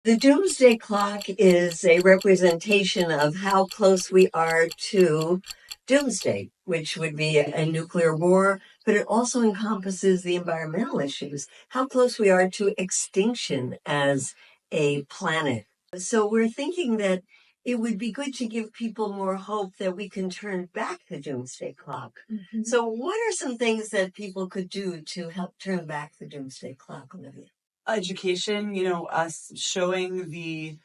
The Doomsday Clock is a representation of how close we are to doomsday, which would be a nuclear war, but it also encompasses the environmental issues, how close we are to extinction as a planet. So we're thinking that it would be good to give people more hope that we can turn back the doomsday clock. Mm-hmm. So what are some things that people could do to help turn back the doomsday clock, Olivia? Education, us showing the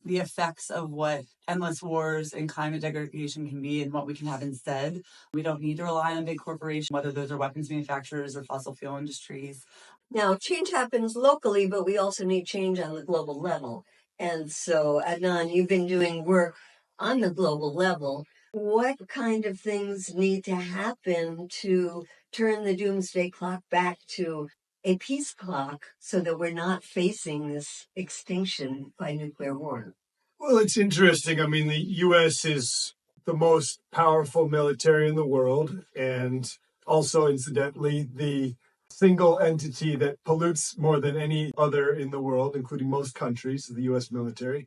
effects of what endless wars and climate degradation can be and what we can have instead. We don't need to rely on big corporations, whether those are weapons manufacturers or fossil fuel industries. Now, change happens locally, but we also need change on the global level. And so, Adnaan, you've been doing work on the global level. What kind of things need to happen to turn the doomsday clock back to a peace clock so that we're not facing this extinction by nuclear war? Well, it's interesting. I mean, the U.S. is the most powerful military in the world, and also, incidentally, the single entity that pollutes more than any other in the world, including most countries, the U.S. military.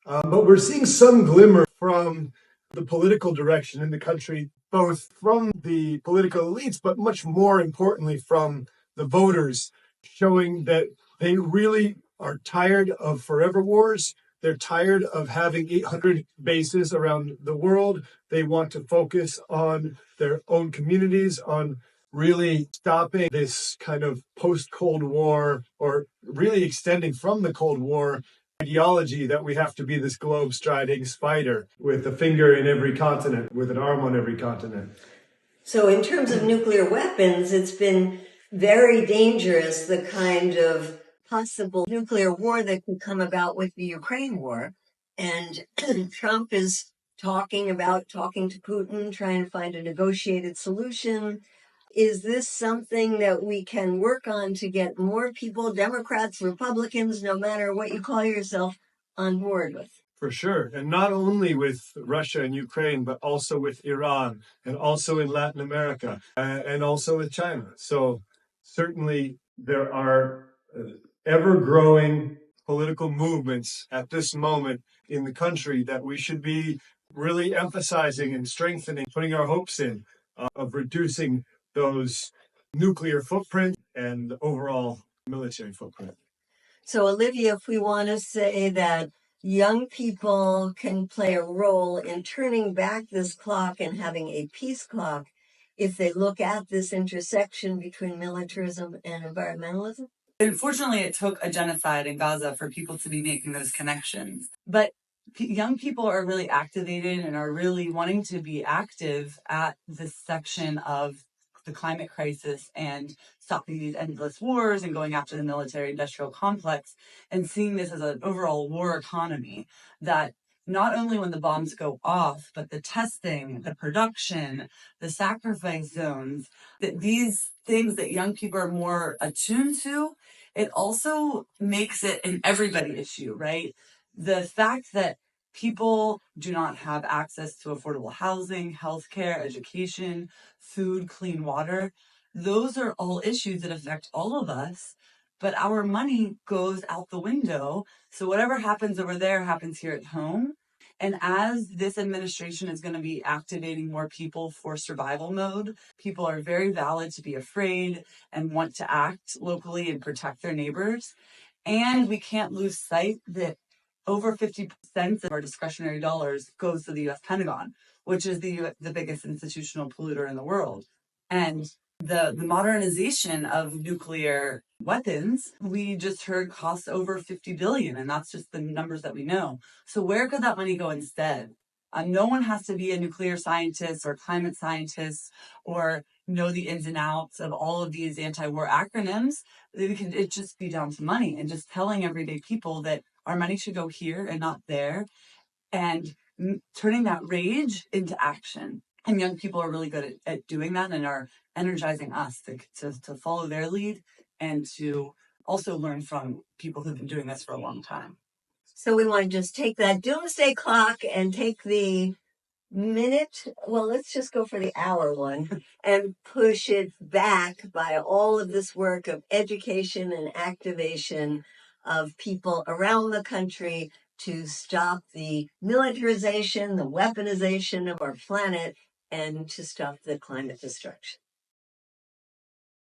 But we're seeing some glimmer from the political direction in the country, both from the political elites, but much more importantly from the voters, showing that they really are tired of forever wars. They're tired of having 800 bases around the world. They want to focus on their own communities, on really stopping this kind of post-Cold War, or really extending from the Cold War ideology that we have to be this globe-striding spider with a finger in every continent, with an arm on every continent. So in terms of nuclear weapons, it's been very dangerous, the kind of possible nuclear war that could come about with the Ukraine war. And Trump is talking to Putin, trying to find a negotiated solution. Is this something that we can work on to get more people, Democrats, Republicans, no matter what you call yourself, on board with? For sure. And not only with Russia and Ukraine, but also with Iran, and also in Latin America, and also with China. So certainly there are ever-growing political movements at this moment in the country that we should be really emphasizing and strengthening, putting our hopes in, of reducing those nuclear footprint and overall military footprint. So, Olivia, if we want to say that young people can play a role in turning back this clock and having a peace clock if they look at this intersection between militarism and environmentalism? Unfortunately, it took a genocide in Gaza for people to be making those connections. But young people are really activated and are really wanting to be active at this section of the climate crisis and stopping these endless wars and going after the military industrial complex and seeing this as an overall war economy that not only when the bombs go off, but the testing, the production, the sacrifice zones, that these things that young people are more attuned to, it also makes it an everybody issue, right? The fact that people do not have access to affordable housing, healthcare, education, food, clean water. Those are all issues that affect all of us, but our money goes out the window. So whatever happens over there happens here at home. And as this administration is going to be activating more people for survival mode, people are very valid to be afraid and want to act locally and protect their neighbors. And we can't lose sight that over 50% of our discretionary dollars goes to the U.S. Pentagon, which is the biggest institutional polluter in the world. And the modernization of nuclear weapons, we just heard costs over $50 billion, and that's just the numbers that we know. So where could that money go instead? No one has to be a nuclear scientist or climate scientist or know the ins and outs of all of these anti-war acronyms. It just be down to money and just telling everyday people that our money should go here and not there, and turning that rage into action. And young people are really good at doing that and are energizing us to follow their lead and to also learn from people who've been doing this for a long time. So we want to just take that doomsday clock and take the minute, well, let's just go for the hour one, and push it back by all of this work of education and activation of people around the country to stop the militarization, the weaponization of our planet, and to stop the climate destruction.